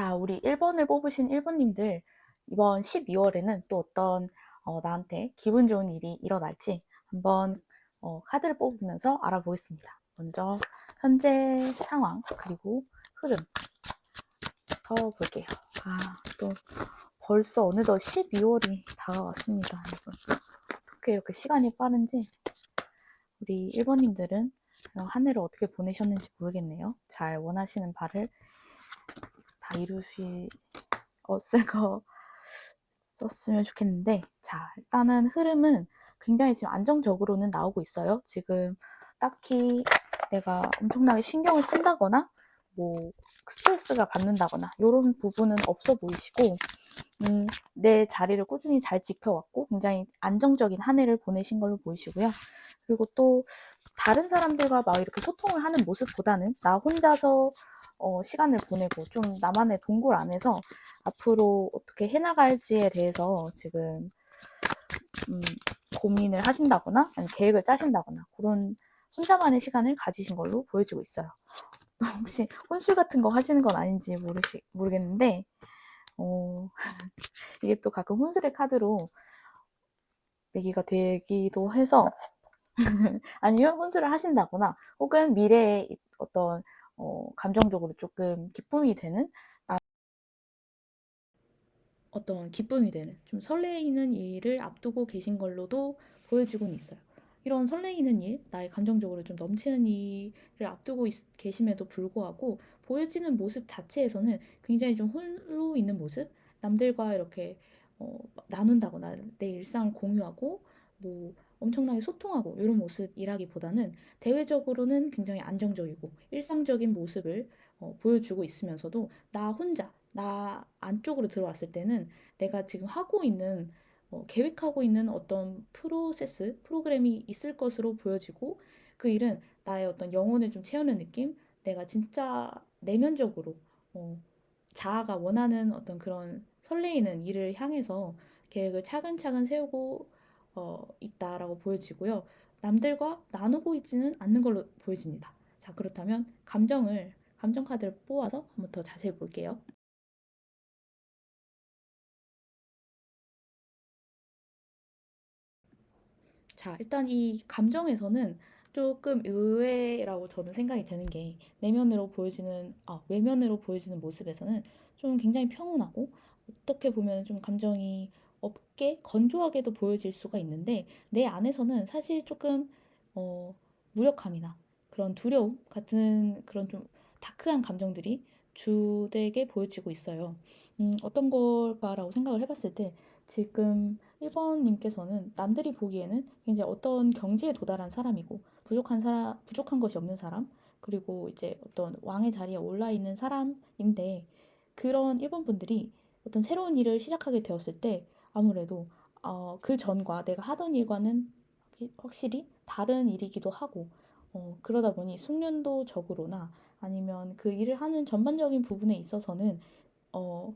자, 우리 1번을 뽑으신 1번님들, 이번 12월에는 또 어떤 나한테 기분 좋은 일이 일어날지 한번 카드를 뽑으면서 알아보겠습니다. 먼저 현재 상황 그리고 흐름부터 볼게요. 또 벌써 어느덧 12월이 다가왔습니다, 여러분. 어떻게 이렇게 시간이 빠른지 우리 1번님들은 한 해를 어떻게 보내셨는지 모르겠네요. 잘 원하시는 바를 다 이루셨을 썼으면 좋겠는데, 자, 일단은 흐름은 굉장히 지금 안정적으로는 나오고 있어요. 지금 딱히 내가 엄청나게 신경을 쓴다거나 뭐 스트레스가 받는다거나 이런 부분은 없어 보이시고, 내 자리를 꾸준히 잘 지켜왔고 굉장히 안정적인 한 해를 보내신 걸로 보이시고요. 그리고 또 다른 사람들과 막 이렇게 소통을 하는 모습보다는 나 혼자서 시간을 보내고 좀 나만의 동굴 안에서 앞으로 어떻게 해나갈지에 대해서 지금 고민을 하신다거나 아니면 계획을 짜신다거나 그런 혼자만의 시간을 가지신 걸로 보여지고 있어요. 혹시 혼술 같은 거 하시는 건 아닌지 모르겠는데 이게 또 가끔 혼술의 카드로 얘기가 되기도 해서 아니면 혼술을 하신다거나 혹은 미래에 어떤 감정적으로 조금 기쁨이 되는 좀 설레이는 일을 앞두고 계신 걸로도 보여지곤 있어요. 이런 설레이는 일, 나의 감정적으로 좀 넘치는 일을 앞두고 계심에도 불구하고 보여지는 모습 자체에서는 굉장히 좀 홀로 있는 모습, 남들과 이렇게 나눈다거나 내 일상을 공유하고 뭐 엄청나게 소통하고 이런 모습이라기보다는 대외적으로는 굉장히 안정적이고 일상적인 모습을 보여주고 있으면서도 나 혼자 나 안쪽으로 들어왔을 때는 내가 지금 하고 있는 계획하고 있는 어떤 프로그램이 있을 것으로 보여지고 그 일은 나의 어떤 영혼을 좀 채우는 느낌? 내가 진짜 내면적으로 자아가 원하는 어떤 그런 설레이는 일을 향해서 계획을 차근차근 세우고 있다라고 보여지고요. 남들과 나누고 있지는 않는 걸로 보여집니다. 자, 그렇다면 감정 카드를 뽑아서 한번 더 자세히 볼게요. 자, 일단 이 감정에서는 조금 의외라고 저는 생각이 드는 게 외면으로 보여지는 모습에서는 좀 굉장히 평온하고 어떻게 보면 좀 감정이 없게 건조하게도 보여질 수가 있는데 내 안에서는 사실 조금 어, 무력함이나 그런 두려움 같은 그런 좀 다크한 감정들이 주되게 보여지고 있어요. 어떤 걸까라고 생각을 해봤을 때 지금 1번님께서는 남들이 보기에는 굉장히 어떤 경지에 도달한 사람이고 부족한 것이 없는 사람, 그리고 이제 어떤 왕의 자리에 올라 있는 사람인데 그런 1번 분들이 어떤 새로운 일을 시작하게 되었을 때 아무래도 그 전과 내가 하던 일과는 확실히 다른 일이기도 하고 그러다 보니 숙련도적으로나 아니면 그 일을 하는 전반적인 부분에 있어서는 어,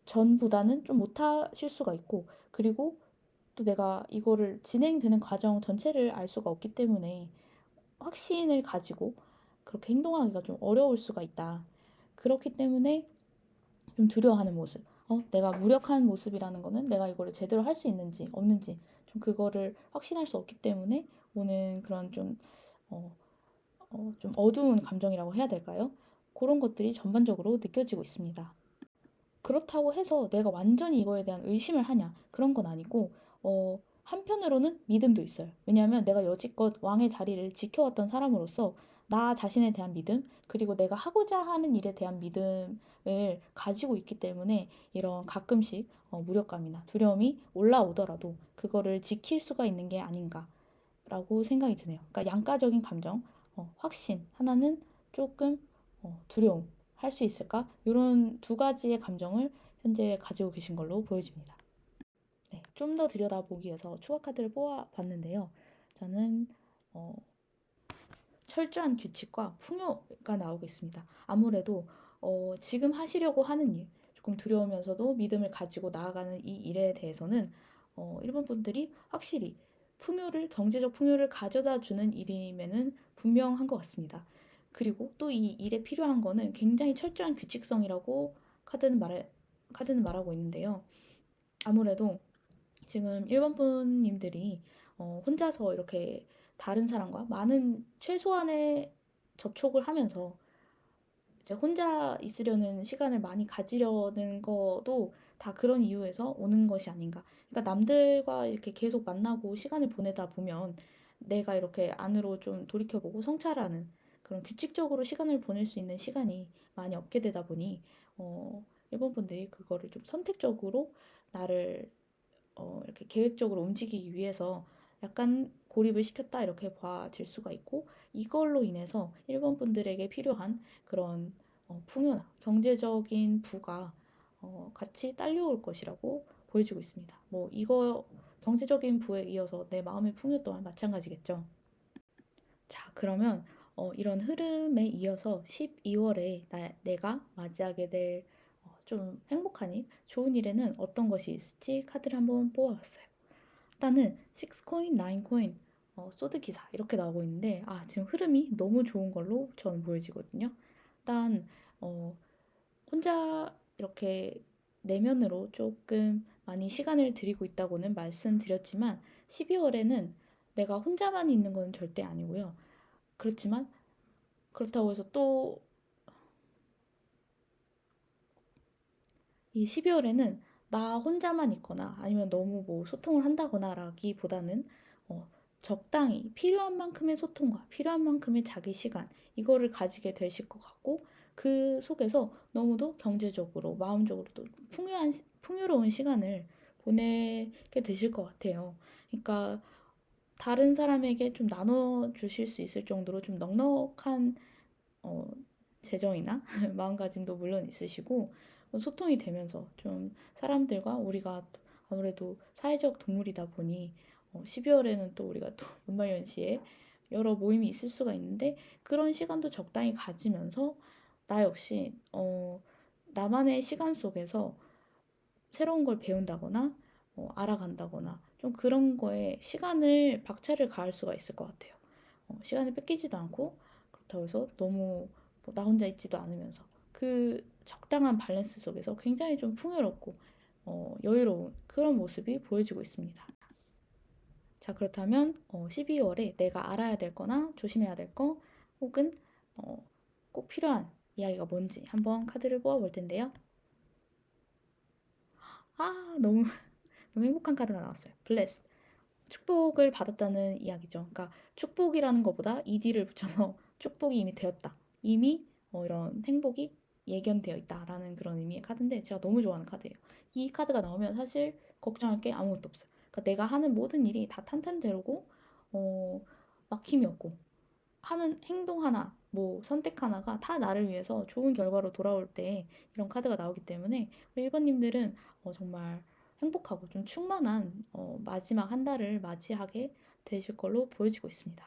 전보다는 좀 못하실 수가 있고, 그리고 또 내가 이거를 진행되는 과정 전체를 알 수가 없기 때문에 확신을 가지고 그렇게 행동하기가 좀 어려울 수가 있다. 그렇기 때문에 좀 두려워하는 모습. 내가 무력한 모습이라는 거는 내가 이거를 제대로 할 수 있는지 없는지 좀 그거를 확신할 수 없기 때문에 오는 그런 어, 좀 어두운 감정이라고 해야 될까요? 그런 것들이 전반적으로 느껴지고 있습니다. 그렇다고 해서 내가 완전히 이거에 대한 의심을 하냐? 그런 건 아니고, 한편으로는 믿음도 있어요. 왜냐하면 내가 여지껏 왕의 자리를 지켜왔던 사람으로서 나 자신에 대한 믿음, 그리고 내가 하고자 하는 일에 대한 믿음을 가지고 있기 때문에 이런 가끔씩 무력감이나 두려움이 올라오더라도 그거를 지킬 수가 있는 게 아닌가라고 생각이 드네요. 그러니까 양가적인 감정, 확신, 하나는 조금 두려움, 할 수 있을까? 이런 두 가지의 감정을 현재 가지고 계신 걸로 보여집니다. 네, 좀 더 들여다보기 위해서 추가 카드를 뽑아봤는데요. 저는 어, 철저한 규칙과 풍요가 나오고 있습니다. 아무래도 지금 하시려고 하는 일, 조금 두려우면서도 믿음을 가지고 나아가는 이 일에 대해서는 일본 분들이 확실히 경제적 풍요를 가져다 주는 일임에는 분명한 것 같습니다. 그리고 또 이 일에 필요한 거는 굉장히 철저한 규칙성이라고 카드는 말 카드는 말하고 있는데요. 아무래도 지금 일본 분님들이 혼자서 이렇게 다른 사람과 많은 최소한의 접촉을 하면서 이제 혼자 있으려는 시간을 많이 가지려는 것도 다 그런 이유에서 오는 것이 아닌가. 그러니까 남들과 이렇게 계속 만나고 시간을 보내다 보면 내가 이렇게 안으로 좀 돌이켜보고 성찰하는 그런 규칙적으로 시간을 보낼 수 있는 시간이 많이 없게 되다 보니 일본 분들이 그거를 좀 선택적으로 나를 이렇게 계획적으로 움직이기 위해서 약간 고립을 시켰다 이렇게 봐질 수가 있고 이걸로 인해서 일본 분들에게 필요한 그런 풍요나 경제적인 부가 같이 딸려올 것이라고 보여지고 있습니다. 뭐 이거 경제적인 부에 이어서 내 마음의 풍요 또한 마찬가지겠죠. 자, 그러면 이런 흐름에 이어서 12월에 내가 맞이하게 될 좀 행복한 일, 좋은 일에는 어떤 것이 있을지 카드를 한번 뽑아봤어요. 일단은 6코인, 9코인, 소드 기사 이렇게 나오고 있는데 지금 흐름이 너무 좋은 걸로 저는 보여지거든요. 일단 어, 혼자 이렇게 내면으로 조금 많이 시간을 들이고 있다고는 말씀드렸지만 12월에는 내가 혼자만 있는 건 절대 아니고요. 그렇지만 그렇다고 해서 또 이 12월에는 나 혼자만 있거나 아니면 너무 뭐 소통을 한다거나라기보다는 적당히 필요한 만큼의 소통과 필요한 만큼의 자기 시간 이거를 가지게 되실 것 같고 그 속에서 너무도 경제적으로 마음적으로도 풍요로운 시간을 보내게 되실 것 같아요. 그러니까 다른 사람에게 좀 나눠 주실 수 있을 정도로 좀 넉넉한 어, 재정이나 마음가짐도 물론 있으시고 소통이 되면서 좀 사람들과 우리가 아무래도 사회적 동물이다 보니 12월에는 또 우리가 또 연말연시에 여러 모임이 있을 수가 있는데 그런 시간도 적당히 가지면서 나 역시 나만의 시간 속에서 새로운 걸 배운다거나 알아간다거나 좀 그런 거에 시간을 박차를 가할 수가 있을 것 같아요. 시간을 뺏기지도 않고 그렇다고 해서 너무 뭐나 혼자 있지도 않으면서 그 적당한 밸런스 속에서 굉장히 좀 풍요롭고 여유로운 그런 모습이 보여지고 있습니다. 자, 그렇다면 12월에 내가 알아야 될 거나 조심해야 될 거 혹은 꼭 필요한 이야기가 뭔지 한번 카드를 뽑아볼 텐데요. 너무 너무 행복한 카드가 나왔어요. 블레스. 축복을 받았다는 이야기죠. 그러니까 축복이라는 것보다 ed를 붙여서 축복이 이미 되었다. 이미 이런 행복이 예견되어 있다라는 그런 의미의 카드인데 제가 너무 좋아하는 카드예요. 이 카드가 나오면 사실 걱정할 게 아무것도 없어요. 그러니까 내가 하는 모든 일이 다 탄탄대로고 어, 막힘이 없고 하는 행동 하나, 뭐 선택 하나가 다 나를 위해서 좋은 결과로 돌아올 때 이런 카드가 나오기 때문에 우리 1번님들은 정말 행복하고 좀 충만한 마지막 한 달을 맞이하게 되실 걸로 보여지고 있습니다.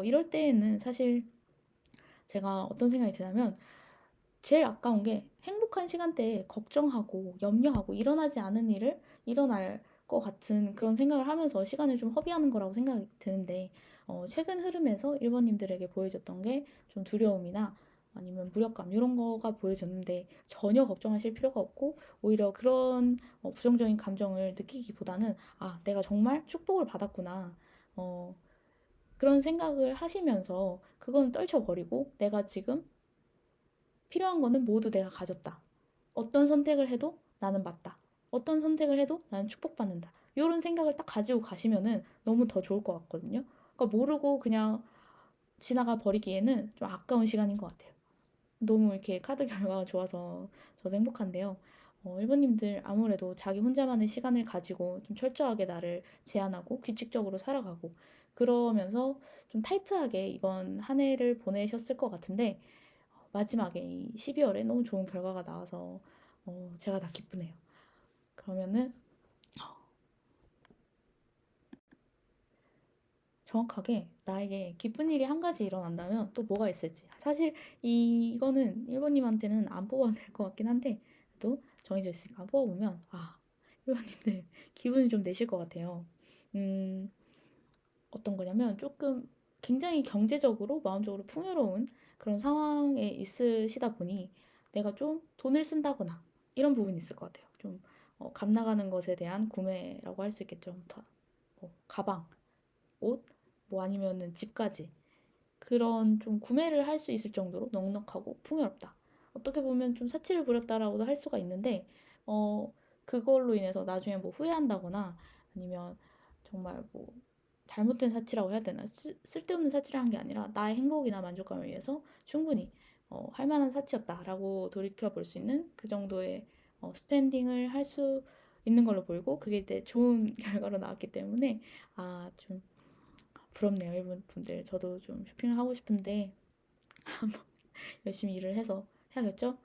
이럴 때에는 사실 제가 어떤 생각이 드냐면 제일 아까운 게 행복한 시간대에 걱정하고 염려하고 일어나지 않은 일을 일어날 것 같은 그런 생각을 하면서 시간을 좀 허비하는 거라고 생각이 드는데 최근 흐름에서 일본님들에게 보여줬던 게 좀 두려움이나 아니면 무력감 이런 거가 보여졌는데 전혀 걱정하실 필요가 없고 오히려 그런 부정적인 감정을 느끼기보다는 내가 정말 축복을 받았구나. 어, 그런 생각을 하시면서 그거는 떨쳐버리고 내가 지금 필요한 거는 모두 내가 가졌다. 어떤 선택을 해도 나는 맞다. 어떤 선택을 해도 나는 축복받는다. 이런 생각을 딱 가지고 가시면은 너무 더 좋을 것 같거든요. 그러니까 모르고 그냥 지나가 버리기에는 좀 아까운 시간인 것 같아요. 너무 이렇게 카드 결과가 좋아서 저도 행복한데요. 일본님들 아무래도 자기 혼자만의 시간을 가지고 좀 철저하게 나를 제한하고 규칙적으로 살아가고 그러면서 좀 타이트하게 이번 한 해를 보내셨을 것 같은데 마지막에 이 12월에 너무 좋은 결과가 나와서 제가 다 기쁘네요. 그러면은 정확하게 나에게 기쁜 일이 한 가지 일어난다면 또 뭐가 있을지. 사실 이거는 일본님한테는 안 뽑아도 될 것 같긴 한데 또 정해져 있으니까 뽑아보면 일본님들 기분을 좀 내실 것 같아요. 음, 어떤 거냐면 조금 굉장히 경제적으로 마음적으로 풍요로운 그런 상황에 있으시다 보니 내가 좀 돈을 쓴다거나 이런 부분이 있을 것 같아요. 좀 값 나가는 것에 대한 구매라고 할 수 있겠죠. 뭐 가방, 옷, 뭐 아니면은 집까지 그런 좀 구매를 할 수 있을 정도로 넉넉하고 풍요롭다. 어떻게 보면 좀 사치를 부렸다라고도 할 수가 있는데, 그걸로 인해서 나중에 뭐 후회한다거나 아니면 정말 뭐 잘못된 사치라고 해야 되나? 쓸데없는 사치를 한 게 아니라 나의 행복이나 만족감을 위해서 충분히 할 만한 사치였다라고 돌이켜 볼 수 있는 그 정도의 스pen딩을 할 수 있는 걸로 보이고, 그게 이제 좋은 결과로 나왔기 때문에 좀 부럽네요, 일본 분들. 저도 좀 쇼핑을 하고 싶은데 열심히 일을 해서 해야겠죠?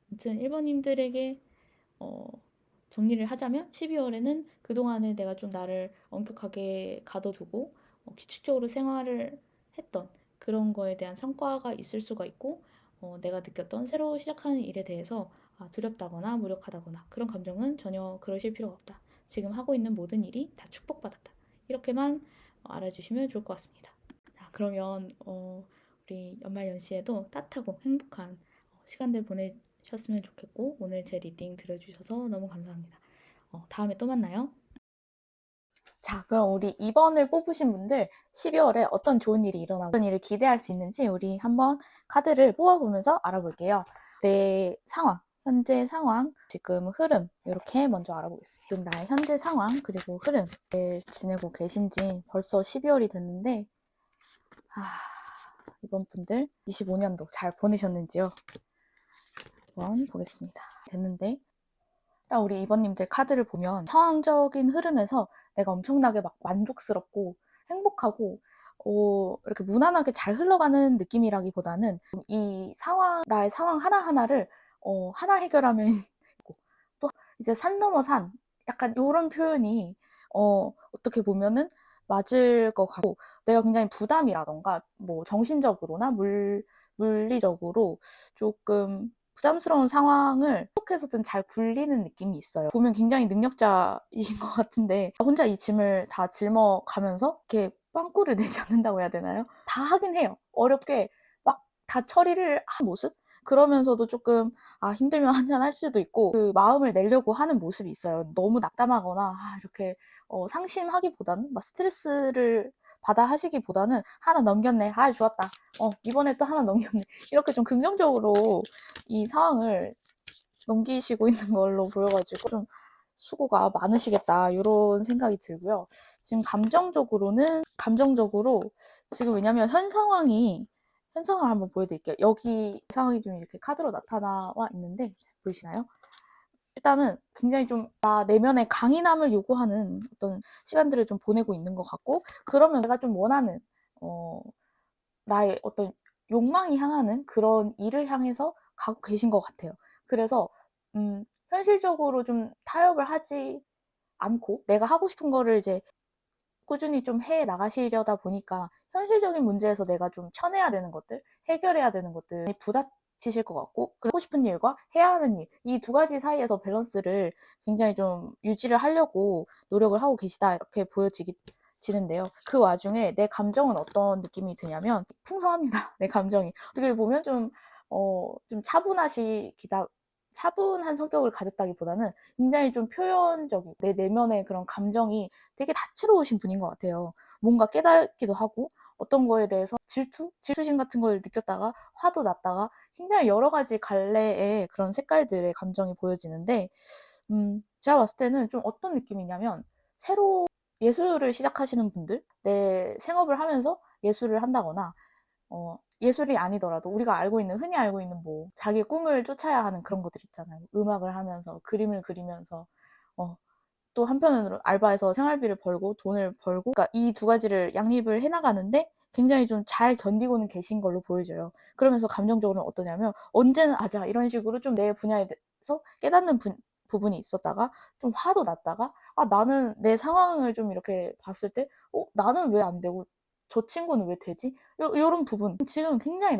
아무튼 일본인들에게 어, 정리를 하자면 12월에는 그동안에 내가 좀 나를 엄격하게 가둬두고 규칙적으로 생활을 했던 그런 거에 대한 성과가 있을 수가 있고, 내가 느꼈던 새로 시작하는 일에 대해서 두렵다거나 무력하다거나 그런 감정은 전혀 그러실 필요가 없다. 지금 하고 있는 모든 일이 다 축복받았다. 이렇게만 알아주시면 좋을 것 같습니다. 자, 그러면 우리 연말 연시에도 따뜻하고 행복한 시간들 보내셨으면 좋겠고, 오늘 제 리딩 들어주셔서 너무 감사합니다. 다음에 또 만나요. 자, 그럼 우리 2번을 뽑으신 분들 12월에 어떤 좋은 일이 일어나고 어떤 일을 기대할 수 있는지 우리 한번 카드를 뽑아보면서 알아볼게요. 내 상황, 현재 상황, 지금 흐름 이렇게 먼저 알아보겠습니다. 지금 나의 현재 상황 그리고 흐름 어떻게 지내고 계신지 벌써 12월이 됐는데 이번 분들 25년도 잘 보내셨는지요? 한번 보겠습니다. 됐는데 딱 우리 이번님들 카드를 보면 상황적인 흐름에서 내가 엄청나게 막 만족스럽고 행복하고 이렇게 무난하게 잘 흘러가는 느낌이라기보다는 이 상황, 나의 상황 하나하나를 하나 해결하면 또 이제 산 넘어 산 약간 이런 표현이 어떻게 보면은 맞을 것 같고, 내가 굉장히 부담이라던가 뭐 정신적으로나 물리적으로 조금 부담스러운 상황을 어떻게서든 잘 굴리는 느낌이 있어요. 보면 굉장히 능력자이신 것 같은데 혼자 이 짐을 다 짊어가면서 이렇게 빵꾸를 내지 않는다고 해야 되나요? 다 하긴 해요. 어렵게 막 다 처리를 한 모습? 그러면서도 조금 힘들면 한잔 할 수도 있고 그 마음을 내려고 하는 모습이 있어요. 너무 낙담하거나 이렇게 상심하기보다는 막 스트레스를 받아 하시기보다는 하나 넘겼네. 좋았다. 이번에 또 하나 넘겼네. 이렇게 좀 긍정적으로 이 상황을 넘기시고 있는 걸로 보여가지고 좀 수고가 많으시겠다 이런 생각이 들고요. 지금 감정적으로 지금 왜냐면 현 상황을 한번 보여드릴게요. 여기 상황이 좀 이렇게 카드로 나타나와 있는데 보이시나요? 일단은 굉장히 좀 내면의 강인함을 요구하는 어떤 시간들을 좀 보내고 있는 것 같고, 그러면 내가 좀 원하는 나의 어떤 욕망이 향하는 그런 일을 향해서 가고 계신 것 같아요. 그래서 현실적으로 좀 타협을 하지 않고 내가 하고 싶은 거를 이제 꾸준히 좀 해 나가시려다 보니까 현실적인 문제에서 내가 좀 쳐내야 되는 것들, 해결해야 되는 것들이 부딪히실 것 같고, 하고 싶은 일과 해야 하는 일, 이 두 가지 사이에서 밸런스를 굉장히 좀 유지를 하려고 노력을 하고 계시다 이렇게 보여지는데요. 그 와중에 내 감정은 어떤 느낌이 드냐면 풍성합니다. 내 감정이 어떻게 보면 좀 차분한 성격을 가졌다기보다는 굉장히 좀 표현적이고 내 내면의 그런 감정이 되게 다채로우신 분인 것 같아요. 뭔가 깨닫기도 하고 어떤 거에 대해서 질투심 같은 걸 느꼈다가 화도 났다가 굉장히 여러 가지 갈래의 그런 색깔들의 감정이 보여지는데, 제가 봤을 때는 좀 어떤 느낌이냐면 새로 예술을 시작하시는 분들, 내 생업을 하면서 예술을 한다거나 예술이 아니더라도 우리가 흔히 알고 있는 뭐 자기의 꿈을 쫓아야 하는 그런 것들 있잖아요. 음악을 하면서 그림을 그리면서 또 한편으로 알바해서 생활비를 벌고 돈을 벌고, 그러니까 이 두 가지를 양립을 해나가는데 굉장히 좀 잘 견디고는 계신 걸로 보여져요. 그러면서 감정적으로는 어떠냐면 언제는 아자 이런 식으로 좀 내 분야에 대해서 깨닫는 부분이 있었다가 좀 화도 났다가 나는 내 상황을 좀 이렇게 봤을 때 나는 왜 안 되고 저 친구는 왜 되지? 요런 부분 지금 굉장히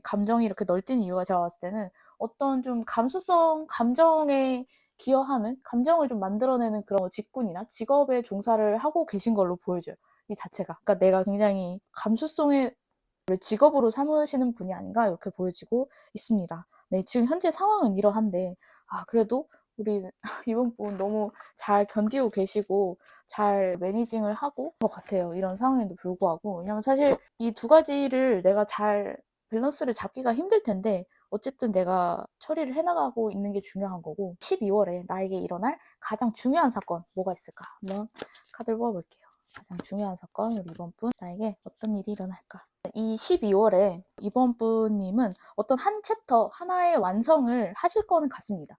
감정이 이렇게 널뛰는 이유가 제가 봤을 때는 어떤 좀 감정에 기여하는 감정을 좀 만들어내는 그런 직군이나 직업에 종사를 하고 계신 걸로 보여져요. 이 자체가. 그러니까 내가 굉장히 감수성을 직업으로 삼으시는 분이 아닌가 이렇게 보여지고 있습니다. 네, 지금 현재 상황은 이러한데 그래도 우리 이번 분 너무 잘 견디고 계시고 잘 매니징을 하고 것 같아요. 이런 상황에도 불구하고. 왜냐면 사실 이 두 가지를 내가 잘 밸런스를 잡기가 힘들 텐데 어쨌든 내가 처리를 해나가고 있는 게 중요한 거고 12월에 나에게 일어날 가장 중요한 사건 뭐가 있을까? 한번 카드를 뽑아볼게요. 가장 중요한 사건 우리 이번 분 나에게 어떤 일이 일어날까? 이 12월에 이번 분님은 어떤 한 챕터 하나의 완성을 하실 거는 같습니다.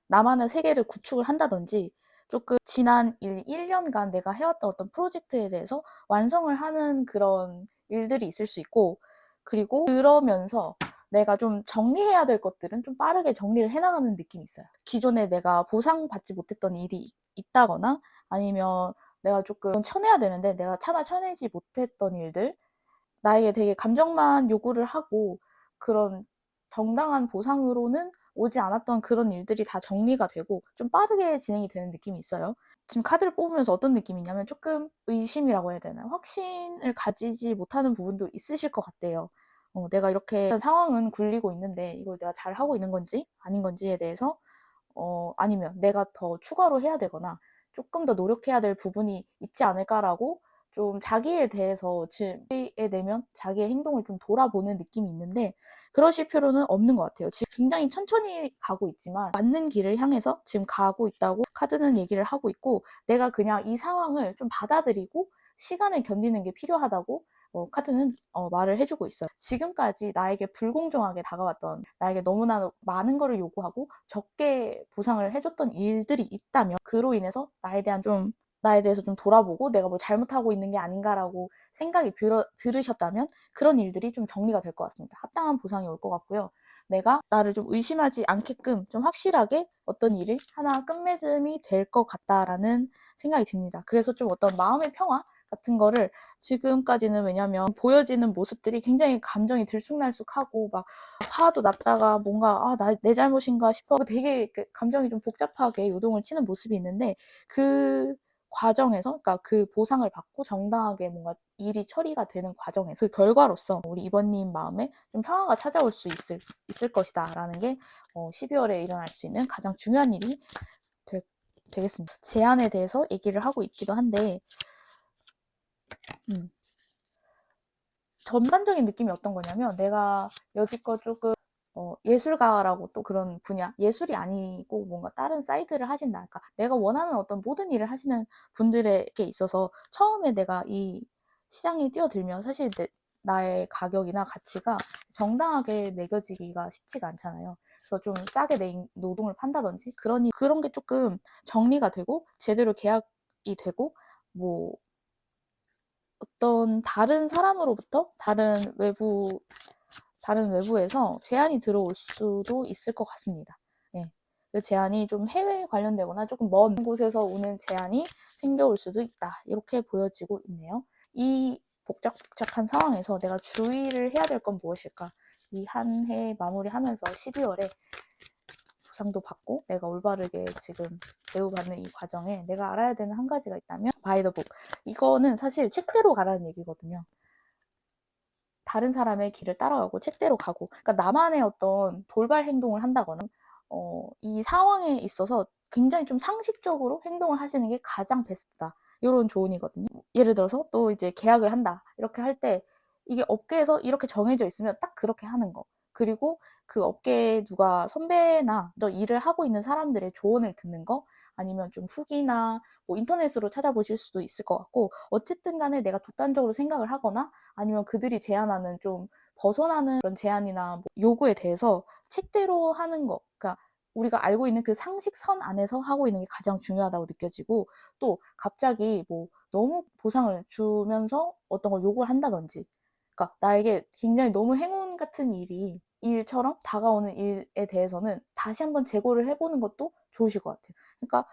나만의 세계를 구축을 한다든지 조금 지난 1년간 내가 해왔던 어떤 프로젝트에 대해서 완성을 하는 그런 일들이 있을 수 있고 그리고 그러면서 내가 좀 정리해야 될 것들은 좀 빠르게 정리를 해나가는 느낌이 있어요. 기존에 내가 보상받지 못했던 일이 있다거나 아니면 내가 조금 쳐내야 되는데 내가 차마 쳐내지 못했던 일들 나에게 되게 감정만 요구를 하고 그런 정당한 보상으로는 오지 않았던 그런 일들이 다 정리가 되고 좀 빠르게 진행이 되는 느낌이 있어요. 지금 카드를 뽑으면서 어떤 느낌이냐면 조금 의심이라고 해야 되나요? 확신을 가지지 못하는 부분도 있으실 것 같아요. 내가 이렇게 상황은 굴리고 있는데 이걸 내가 잘 하고 있는 건지 아닌 건지에 대해서 아니면 내가 더 추가로 해야 되거나 조금 더 노력해야 될 부분이 있지 않을까라고 좀 자기에 대해서 질의에 내면 자기의 행동을 좀 돌아보는 느낌이 있는데 그러실 필요는 없는 것 같아요. 지금 굉장히 천천히 가고 있지만 맞는 길을 향해서 지금 가고 있다고 카드는 얘기를 하고 있고 내가 그냥 이 상황을 좀 받아들이고 시간을 견디는 게 필요하다고 카드는 말을 해주고 있어요. 지금까지 나에게 불공정하게 다가왔던 나에게 너무나 많은 거를 요구하고 적게 보상을 해줬던 일들이 있다면 그로 인해서 나에 대해서 좀 돌아보고 내가 뭘 잘못하고 있는 게 아닌가라고 생각이 들으셨다면 그런 일들이 좀 정리가 될 것 같습니다. 합당한 보상이 올 것 같고요. 내가 나를 좀 의심하지 않게끔 좀 확실하게 어떤 일이 하나 끝맺음이 될 것 같다라는 생각이 듭니다. 그래서 좀 어떤 마음의 평화 같은 거를 지금까지는 왜냐면 보여지는 모습들이 굉장히 감정이 들쑥날쑥하고 막 화도 났다가 뭔가 내 잘못인가 싶어 되게 감정이 좀 복잡하게 요동을 치는 모습이 있는데 그 과정에서 그러니까 그 보상을 받고 정당하게 뭔가 일이 처리가 되는 과정에서 그 결과로서 우리 이번님 마음에 좀 평화가 찾아올 수 있을 것이다 라는 게 12월에 일어날 수 있는 가장 중요한 일이 되겠습니다. 제안에 대해서 얘기를 하고 있기도 한데 전반적인 느낌이 어떤 거냐면 내가 여지껏 조금 예술가라고 또 그런 분야 예술이 아니고 뭔가 다른 사이드를 하신다. 그러니까 내가 원하는 어떤 모든 일을 하시는 분들에게 있어서 처음에 내가 이 시장에 뛰어들면 사실 나의 가격이나 가치가 정당하게 매겨지기가 쉽지가 않잖아요. 그래서 좀 싸게 내 노동을 판다든지 그런 게 조금 정리가 되고 제대로 계약이 되고 뭐 어떤 다른 사람으로부터 다른 외부에서 제안이 들어올 수도 있을 것 같습니다. 예. 그 제안이 좀 해외에 관련되거나 조금 먼 곳에서 오는 제안이 생겨올 수도 있다. 이렇게 보여지고 있네요. 이 복잡한 상황에서 내가 주의를 해야 될 건 무엇일까? 이 한 해 마무리하면서 12월에 보상도 받고 내가 올바르게 지금 대우받는 이 과정에 내가 알아야 되는 한 가지가 있다면 바이 더 북. 이거는 사실 책대로 가라는 얘기거든요. 다른 사람의 길을 따라가고 책대로 가고 그러니까 나만의 어떤 돌발 행동을 한다거나 이 상황에 있어서 굉장히 좀 상식적으로 행동을 하시는 게 가장 베스트다. 이런 조언이거든요. 예를 들어서 또 이제 계약을 한다. 이렇게 할 때 이게 업계에서 이렇게 정해져 있으면 딱 그렇게 하는 거. 그리고 그 업계에 누가 선배나 너 일을 하고 있는 사람들의 조언을 듣는 거 아니면 좀 후기나 뭐 인터넷으로 찾아보실 수도 있을 것 같고 어쨌든 간에 내가 독단적으로 생각을 하거나 아니면 그들이 제안하는 좀 벗어나는 그런 제안이나 뭐 요구에 대해서 책대로 하는 거. 그러니까 우리가 알고 있는 그 상식선 안에서 하고 있는 게 가장 중요하다고 느껴지고 또 갑자기 뭐 너무 보상을 주면서 어떤 걸 요구를 한다든지 그러니까 나에게 굉장히 너무 행운 같은 일처럼 다가오는 일에 대해서는 다시 한번 재고를 해보는 것도 좋으실 것 같아요. 그러니까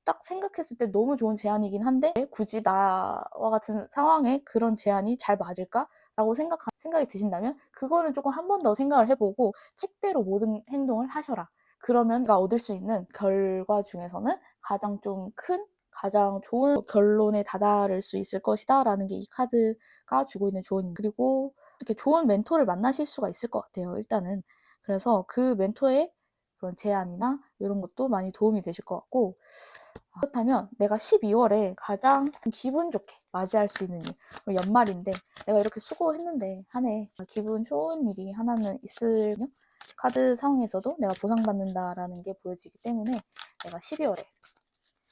딱 생각했을 때 너무 좋은 제안이긴 한데 굳이 나와 같은 상황에 그런 제안이 잘 맞을까? 라고 생각이 드신다면 그거는 조금 한 번 더 생각을 해보고 책대로 모든 행동을 하셔라. 그러면 내가 얻을 수 있는 결과 중에서는 가장 좀 큰, 가장 좋은 결론에 다다를 수 있을 것이다 라는 게 이 카드가 주고 있는 조언입니다. 그리고 이렇게 좋은 멘토를 만나실 수가 있을 것 같아요. 일단은. 그래서 그 멘토의 그런 제안이나 이런 것도 많이 도움이 되실 것 같고, 그렇다면 내가 12월에 가장 기분 좋게 맞이할 수 있는 일, 연말인데 내가 이렇게 수고했는데 한 해 기분 좋은 일이 하나는 있으며 카드 상황에서도 내가 보상받는다라는 게 보여지기 때문에 내가 12월에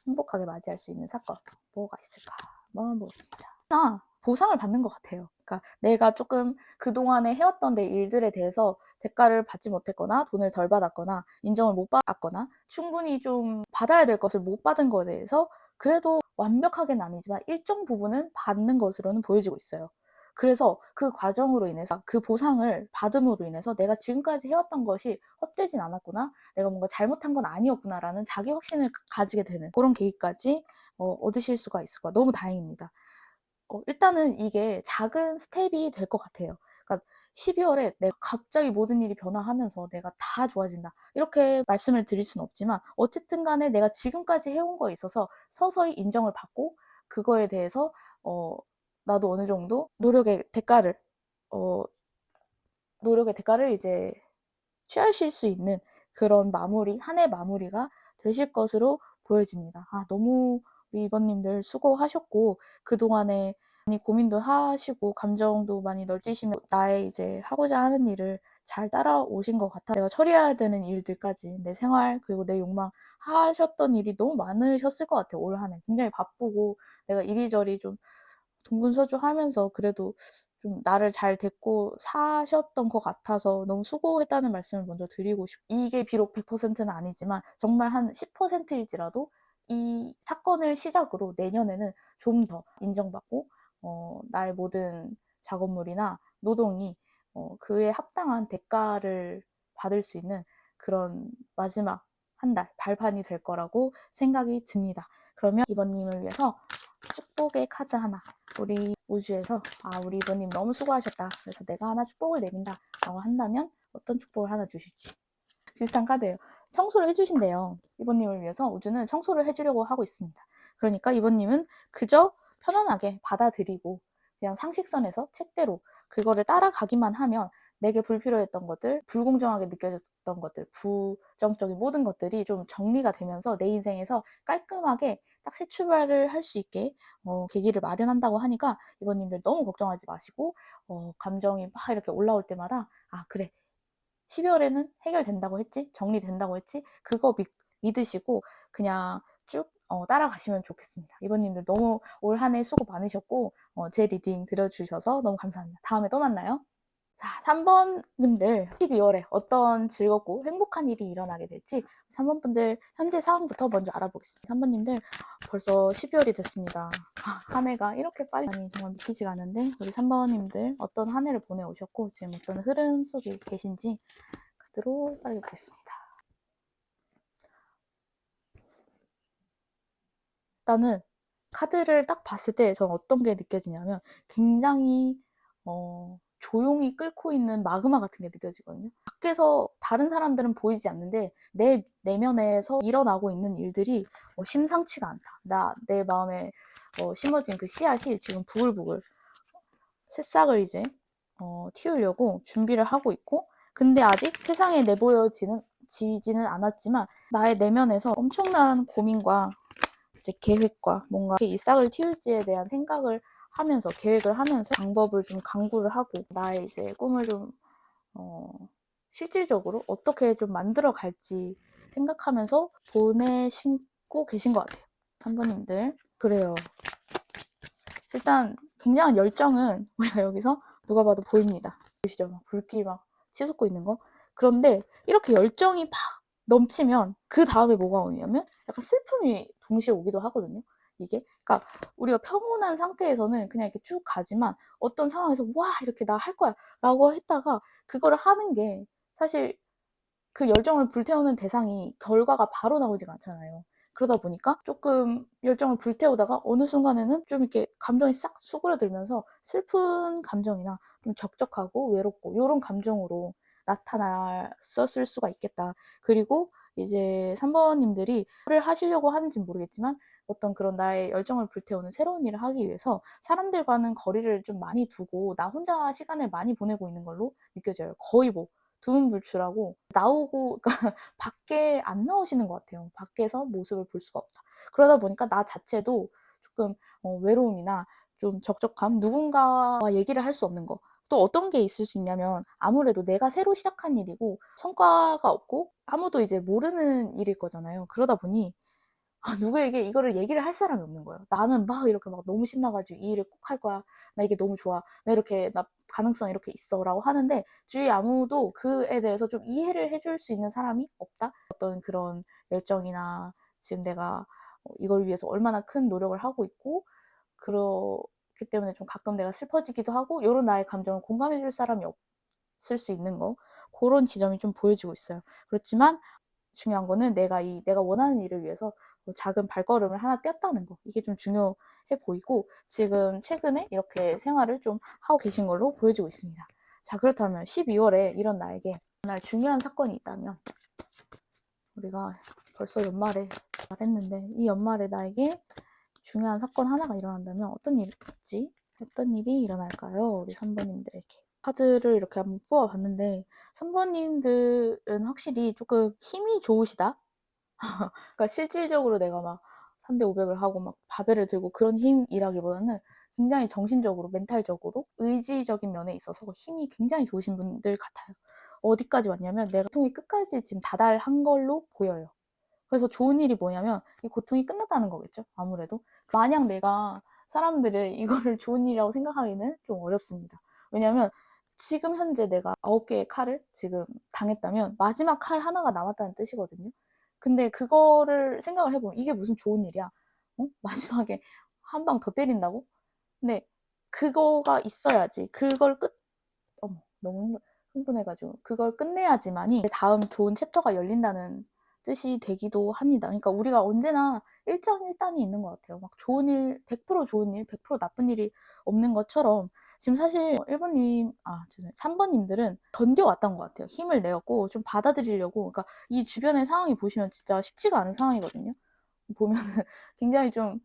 행복하게 맞이할 수 있는 사건 뭐가 있을까 한번 보겠습니다. 하나 보상을 받는 것 같아요. 그러니까 내가 조금 그동안에 해왔던 내 일들에 대해서 대가를 받지 못했거나 돈을 덜 받았거나 인정을 못 받았거나 충분히 좀 받아야 될 것을 못 받은 것에 대해서 그래도 완벽하게는 아니지만 일정 부분은 받는 것으로는 보여지고 있어요. 그래서 그 과정으로 인해서 그 보상을 받음으로 인해서 내가 지금까지 해왔던 것이 헛되진 않았구나, 내가 뭔가 잘못한 건 아니었구나라는 자기 확신을 가지게 되는 그런 계기까지 얻으실 수가 있을 거야. 너무 다행입니다. 일단은 이게 작은 스텝이 될 것 같아요. 그러니까 12월에 내가 갑자기 모든 일이 변화하면서 내가 다 좋아진다, 이렇게 말씀을 드릴 수는 없지만 어쨌든 간에 내가 지금까지 해온 거에 있어서 서서히 인정을 받고 그거에 대해서 나도 어느 정도 노력의 대가를 이제 취하실 수 있는 그런 마무리, 한 해 마무리가 되실 것으로 보여집니다. 너무 우리 이번님들 수고하셨고 그동안에 많이 고민도 하시고 감정도 많이 널뛰시며 나의 이제 하고자 하는 일을 잘 따라오신 것 같아. 내가 처리해야 되는 일들까지 내 생활 그리고 내 욕망 하셨던 일이 너무 많으셨을 것 같아요. 올 한 해 굉장히 바쁘고 내가 이리저리 좀 동분서주하면서 그래도 좀 나를 잘 데리고 사셨던 것 같아서 너무 수고했다는 말씀을 먼저 드리고 싶고, 이게 비록 100%는 아니지만 정말 한 10%일지라도 이 사건을 시작으로 내년에는 좀 더 인정받고 나의 모든 작업물이나 노동이 그에 합당한 대가를 받을 수 있는 그런 마지막 한 달 발판이 될 거라고 생각이 듭니다. 그러면 이번님을 위해서 축복의 카드 하나, 우리 우주에서 우리 이번님 너무 수고하셨다, 그래서 내가 하나 축복을 내린다 라고 한다면 어떤 축복을 하나 주실지. 비슷한 카드예요. 청소를 해주신대요. 이번님을 위해서 우주는 청소를 해주려고 하고 있습니다. 그러니까 이번님은 그저 편안하게 받아들이고 그냥 상식선에서 책대로 그거를 따라가기만 하면 내게 불필요했던 것들, 불공정하게 느껴졌던 것들, 부정적인 모든 것들이 좀 정리가 되면서 내 인생에서 깔끔하게 딱 새 출발을 할 수 있게 계기를 마련한다고 하니까 이번님들 너무 걱정하지 마시고 감정이 막 이렇게 올라올 때마다 그래, 12월에는 해결된다고 했지? 정리된다고 했지? 그거 믿으시고 그냥 쭉 따라가시면 좋겠습니다. 이번님들 너무 올 한 해 수고 많으셨고 제 리딩 들어주셔서 너무 감사합니다. 다음에 또 만나요. 자, 3번님들 12월에 어떤 즐겁고 행복한 일이 일어나게 될지 3번 분들 현재 상황부터 먼저 알아보겠습니다. 3번님들 벌써 12월이 됐습니다. 한 해가 이렇게 빨리 가니 정말 믿기지가 않은데 우리 3번님들 어떤 한 해를 보내오셨고 지금 어떤 흐름 속에 계신지 카드로 빨리 보겠습니다. 일단은 카드를 딱 봤을 때 전 어떤 게 느껴지냐면 굉장히 조용히 끓고 있는 마그마 같은 게 느껴지거든요. 밖에서 다른 사람들은 보이지 않는데 내 내면에서 일어나고 있는 일들이 심상치가 않다. 내 마음에 심어진 그 씨앗이 지금 부글부글 새싹을 이제 틔우려고 준비를 하고 있고, 근데 아직 세상에 지지는 않았지만 나의 내면에서 엄청난 고민과 이제 계획과 뭔가 이 싹을 틔울지에 대한 생각을 하면서 계획을 하면서 방법을 좀 강구를 하고 나의 이제 꿈을 좀 실질적으로 어떻게 좀 만들어 갈지 생각하면서 보내시고 계신 것 같아요. 3번님들 그래요. 일단 굉장한 열정은 우리가 여기서 누가 봐도 보입니다. 보이시죠? 막 불길이 막 치솟고 있는 거. 그런데 이렇게 열정이 막 넘치면 그 다음에 뭐가 오냐면 약간 슬픔이 동시에 오기도 하거든요. 이게 그러니까 우리가 평온한 상태에서는 그냥 이렇게 쭉 가지만 어떤 상황에서 와 이렇게 나 할 거야 라고 했다가 그거를 하는 게 사실 그 열정을 불태우는 대상이 결과가 바로 나오지가 않잖아요. 그러다 보니까 조금 열정을 불태우다가 어느 순간에는 좀 이렇게 감정이 싹 수그러들면서 슬픈 감정이나 좀 적적하고 외롭고 이런 감정으로 나타났었을 수가 있겠다. 그리고 이제 3번님들이 뭐를 하시려고 하는지는 모르겠지만 어떤 그런 나의 열정을 불태우는 새로운 일을 하기 위해서 사람들과는 거리를 좀 많이 두고 나 혼자 시간을 많이 보내고 있는 걸로 느껴져요. 거의 뭐 두문불출하고 나오고 그러니까 밖에 안 나오시는 것 같아요. 밖에서 모습을 볼 수가 없다. 그러다 보니까 나 자체도 조금 외로움이나 좀 적적함, 누군가와 얘기를 할 수 없는 거. 또 어떤 게 있을 수 있냐면 아무래도 내가 새로 시작한 일이고 성과가 없고 아무도 이제 모르는 일일 거잖아요. 그러다 보니 누구에게 이거를 얘기를 할 사람이 없는 거예요. 나는 막 이렇게 막 너무 신나가지고 이 일을 꼭 할 거야. 나 이게 너무 좋아. 나 가능성 이렇게 있어. 라고 하는데 주위에 아무도 그에 대해서 좀 이해를 해줄 수 있는 사람이 없다. 어떤 그런 열정이나 지금 내가 이걸 위해서 얼마나 큰 노력을 하고 있고 그렇기 때문에 좀 가끔 내가 슬퍼지기도 하고 요런 나의 감정을 공감해 줄 사람이 없을 수 있는 거. 그런 지점이 좀 보여지고 있어요. 그렇지만 중요한 거는 내가 원하는 일을 위해서 작은 발걸음을 하나 떼었다는 거. 이게 좀 중요해 보이고 지금 최근에 이렇게 생활을 좀 하고 계신 걸로 보여지고 있습니다. 자, 그렇다면 12월에 이런 나에게 정말 중요한 사건이 있다면 우리가 벌써 연말에 말했는데 이 연말에 나에게 중요한 사건 하나가 일어난다면 어떤 일이 일어날까요? 우리 3번님들에게. 카드를 이렇게 한번 뽑아봤는데 3번님들은 확실히 조금 힘이 좋으시다. 그러니까 실질적으로 내가 막 3대 500을 하고 막 바벨을 들고 그런 힘이라기보다는 굉장히 정신적으로, 멘탈적으로, 의지적인 면에 있어서 힘이 굉장히 좋으신 분들 같아요. 어디까지 왔냐면 내가 고통이 끝까지 지금 다달한 걸로 보여요. 그래서 좋은 일이 뭐냐면 이 고통이 끝났다는 거겠죠. 아무래도. 만약 내가 사람들을 이거를 좋은 일이라고 생각하기는 좀 어렵습니다. 왜냐면 지금 현재 내가 9개의 칼을 지금 당했다면 마지막 칼 하나가 남았다는 뜻이거든요. 근데 그거를 생각을 해보면 이게 무슨 좋은 일이야. 마지막에 한 방 더 때린다고? 근데 그거가 있어야지. 어머, 너무 흥분해가지고. 그걸 끝내야지만이 다음 좋은 챕터가 열린다는 뜻이 되기도 합니다. 그러니까 우리가 언제나 일장일단이 있는 것 같아요. 막 좋은 일, 100% 좋은 일, 100% 나쁜 일이 없는 것처럼 지금 사실 3번님들은 견뎌왔던 것 같아요. 힘을 내었고 좀 받아들이려고. 그러니까 이 주변의 상황이 보시면 진짜 쉽지가 않은 상황이거든요. 보면은 굉장히 좀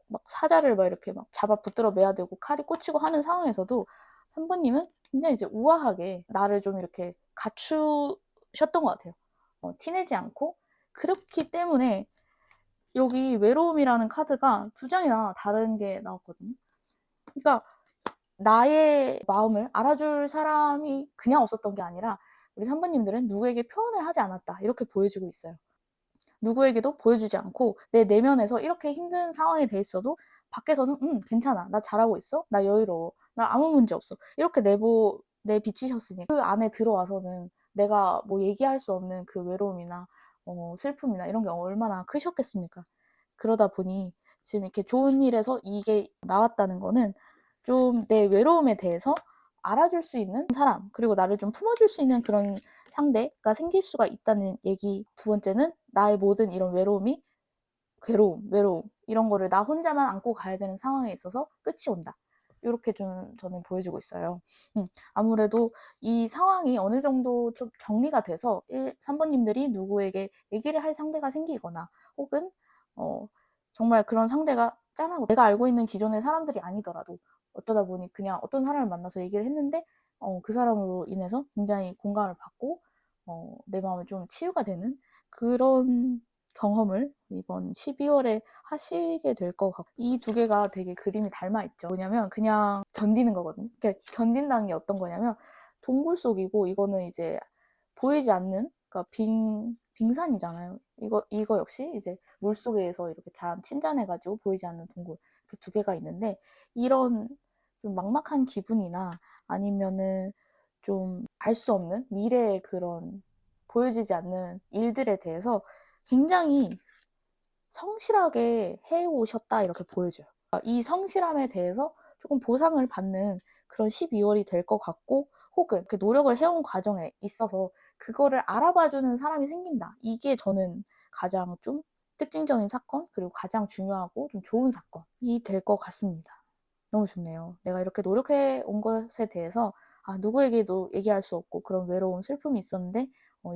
막 사자를 막 이렇게 막 잡아 붙들어 매야 되고 칼이 꽂히고 하는 상황에서도 3번님은 굉장히 이제 우아하게 나를 좀 이렇게 갖추셨던 것 같아요. 티내지 않고 그렇기 때문에 여기 외로움이라는 카드가 두 장이나 다른 게 나왔거든요. 그러니까 나의 마음을 알아줄 사람이 그냥 없었던 게 아니라 우리 3번님들은 누구에게 표현을 하지 않았다 이렇게 보여지고 있어요. 누구에게도 보여주지 않고 내 내면에서 이렇게 힘든 상황에 대 있어도 밖에서는 괜찮아. 나 잘하고 있어. 나 여유로워. 나 아무 문제 없어. 이렇게 내비치셨으니 그 안에 들어와서는 내가 뭐 얘기할 수 없는 그 외로움이나 슬픔이나 이런 게 얼마나 크셨겠습니까? 그러다 보니 지금 이렇게 좋은 일에서 이게 나왔다는 거는 좀 내 외로움에 대해서 알아줄 수 있는 사람, 그리고 나를 좀 품어줄 수 있는 그런 상대가 생길 수가 있다는 얘기. 두 번째는 나의 모든 이런 외로움 이런 거를 나 혼자만 안고 가야 되는 상황에 있어서 끝이 온다. 이렇게 좀 저는 보여주고 있어요. 아무래도 이 상황이 어느 정도 좀 정리가 돼서 3번님들이 누구에게 얘기를 할 상대가 생기거나 혹은 정말 그런 상대가 짠하고 내가 알고 있는 기존의 사람들이 아니더라도 어쩌다 보니 그냥 어떤 사람을 만나서 얘기를 했는데 그 사람으로 인해서 굉장히 공감을 받고 내 마음을 좀 치유가 되는 그런 경험을 이번 12월에 하시게 될 것 같고 이 두 개가 되게 그림이 닮아 있죠. 뭐냐면 그냥 견디는 거거든요. 그러니까 견딘다는 게 어떤 거냐면 동굴 속이고 이거는 이제 보이지 않는 그러니까 빙산이잖아요. 이거 역시 이제 물 속에서 이렇게 잘 침잠해가지고 보이지 않는 동굴 그 두 개가 있는데 이런 좀 막막한 기분이나 아니면은 좀 알 수 없는 미래의 그런 보여지지 않는 일들에 대해서 굉장히 성실하게 해오셨다 이렇게 보여져요. 이 성실함에 대해서 조금 보상을 받는 그런 12월이 될 것 같고 혹은 그 노력을 해온 과정에 있어서 그거를 알아봐주는 사람이 생긴다. 이게 저는 가장 좀 특징적인 사건 그리고 가장 중요하고 좀 좋은 사건이 될 것 같습니다. 너무 좋네요. 내가 이렇게 노력해 온 것에 대해서 누구에게도 얘기할 수 없고 그런 외로움, 슬픔이 있었는데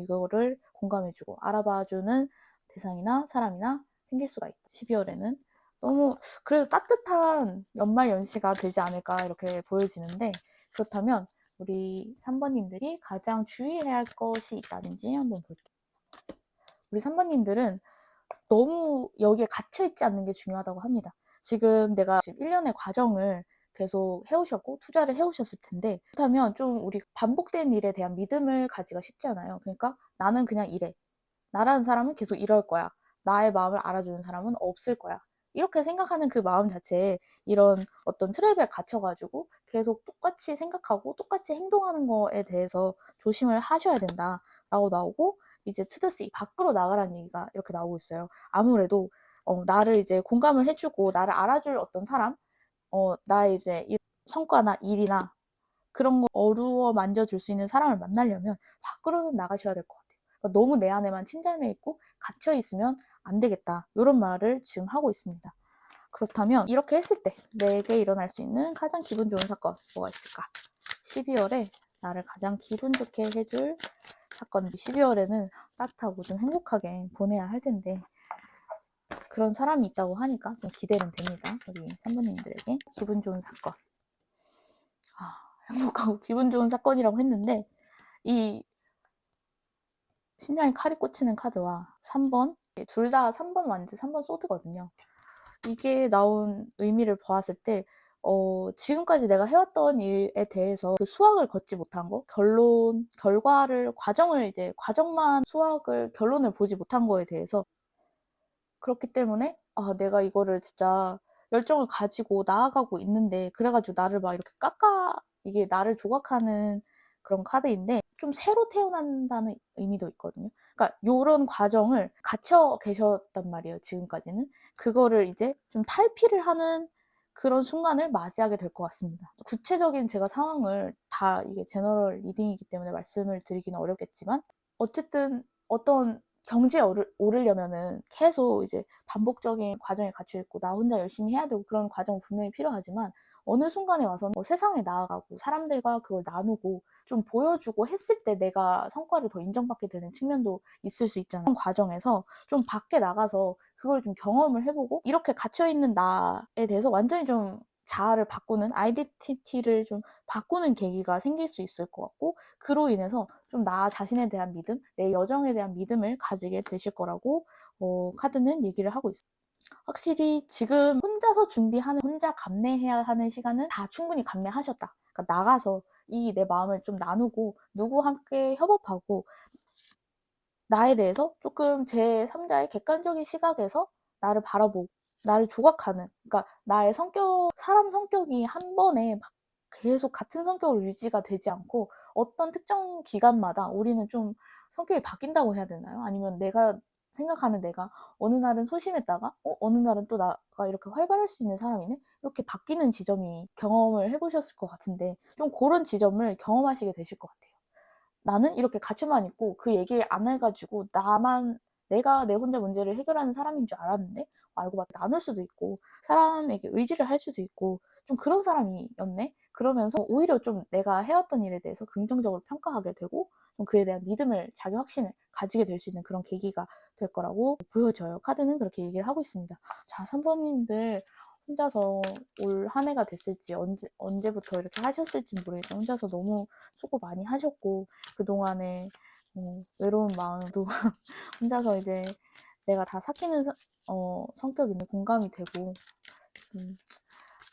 이거를 공감해주고 알아봐주는 대상이나 사람이나 생길 수가 있다. 12월에는 너무 그래도 따뜻한 연말 연시가 되지 않을까 이렇게 보여지는데 그렇다면 우리 3번님들이 가장 주의해야 할 것이 있다든지 한번 볼게요. 우리 3번님들은 너무 여기에 갇혀있지 않는 게 중요하다고 합니다. 지금 내가 지금 1년의 과정을 계속 해오셨고 투자를 해오셨을 텐데, 그렇다면 좀 우리 반복된 일에 대한 믿음을 가지기가 쉽지 않아요. 그러니까 나는 그냥 이래. 나라는 사람은 계속 이럴 거야. 나의 마음을 알아주는 사람은 없을 거야. 이렇게 생각하는 그 마음 자체에 이런 어떤 트랩에 갇혀가지고 계속 똑같이 생각하고 똑같이 행동하는 거에 대해서 조심을 하셔야 된다라고 나오고, 이제 투더스 밖으로 나가라는 얘기가 이렇게 나오고 있어요. 아무래도 나를 이제 공감을 해주고 나를 알아줄 어떤 사람, 나의 이제 성과나 일이나 그런 거 어루어 만져줄 수 있는 사람을 만나려면 밖으로는 나가셔야 될 것 같아요. 그러니까 너무 내 안에만 침잠해 있고 갇혀 있으면 안 되겠다. 이런 말을 지금 하고 있습니다. 그렇다면 이렇게 했을 때 내게 일어날 수 있는 가장 기분 좋은 사건 뭐가 있을까? 12월에 나를 가장 기분 좋게 해줄 사건. 12월에는 따뜻하고 좀 행복하게 보내야 할 텐데 그런 사람이 있다고 하니까 좀 기대는 됩니다. 우리 산모님들에게 기분 좋은 사건. 행복하고 기분 좋은 사건이라고 했는데 이 심장에 칼이 꽂히는 카드와 3번, 둘 다 3번 완즈, 3번 소드거든요. 이게 나온 의미를 보았을 때 지금까지 내가 해왔던 일에 대해서 그 수학을 걷지 못한 거, 과정만 수학을, 결론을 보지 못한 거에 대해서, 그렇기 때문에 내가 이거를 진짜 열정을 가지고 나아가고 있는데, 그래가지고 나를 막 이렇게 이게 나를 조각하는 그런 카드인데, 좀 새로 태어난다는 의미도 있거든요. 그러니까 요런 과정을 갇혀 계셨단 말이에요, 지금까지는. 그거를 이제 좀 탈피를 하는 그런 순간을 맞이하게 될 것 같습니다. 구체적인 제가 상황을 다, 이게 제너럴 리딩이기 때문에 말씀을 드리기는 어렵겠지만, 어쨌든 어떤 경지에 오르려면은 계속 이제 반복적인 과정에 갇혀 있고 나 혼자 열심히 해야 되고 그런 과정은 분명히 필요하지만, 어느 순간에 와서는 세상에 나아가고 사람들과 그걸 나누고 좀 보여주고 했을 때 내가 성과를 더 인정받게 되는 측면도 있을 수 있잖아요. 그런 과정에서 좀 밖에 나가서 그걸 좀 경험을 해보고, 이렇게 갇혀있는 나에 대해서 완전히 좀 자아를 바꾸는, 아이덴티티를 좀 바꾸는 계기가 생길 수 있을 것 같고, 그로 인해서 좀 나 자신에 대한 믿음, 내 여정에 대한 믿음을 가지게 되실 거라고 카드는 얘기를 하고 있어요. 확실히 지금 혼자 감내해야 하는 시간은 다 충분히 감내하셨다. 그러니까 나가서 이 내 마음을 좀 나누고 누구와 함께 협업하고 나에 대해서 조금 제3자의 객관적인 시각에서 나를 바라보고 나를 조각하는, 그러니까 나의 사람 성격이 한 번에 막 계속 같은 성격으로 유지가 되지 않고 어떤 특정 기간마다 우리는 좀 성격이 바뀐다고 해야 되나요? 아니면 내가 생각하는 내가 어느 날은 소심했다가 어느 날은 또 나가 이렇게 활발할 수 있는 사람이네? 이렇게 바뀌는 지점이 경험을 해보셨을 것 같은데, 좀 그런 지점을 경험하시게 되실 것 같아요. 나는 이렇게 갇혀만 있고 그 얘기 안 해가지고 내가 내 혼자 문제를 해결하는 사람인 줄 알았는데, 알고 막 나눌 수도 있고 사람에게 의지를 할 수도 있고 좀 그런 사람이었네. 그러면서 오히려 좀 내가 해왔던 일에 대해서 긍정적으로 평가하게 되고 좀 그에 대한 믿음을, 자기 확신을 가지게 될 수 있는 그런 계기가 될 거라고 보여져요. 카드는 그렇게 얘기를 하고 있습니다. 자, 3번님들 혼자서 올 한 해가 됐을지 언제부터 이렇게 하셨을지 모르겠지만 혼자서 너무 수고 많이 하셨고, 그동안에 외로운 마음도 혼자서 이제 내가 다 삭히는 성격인데 공감이 되고,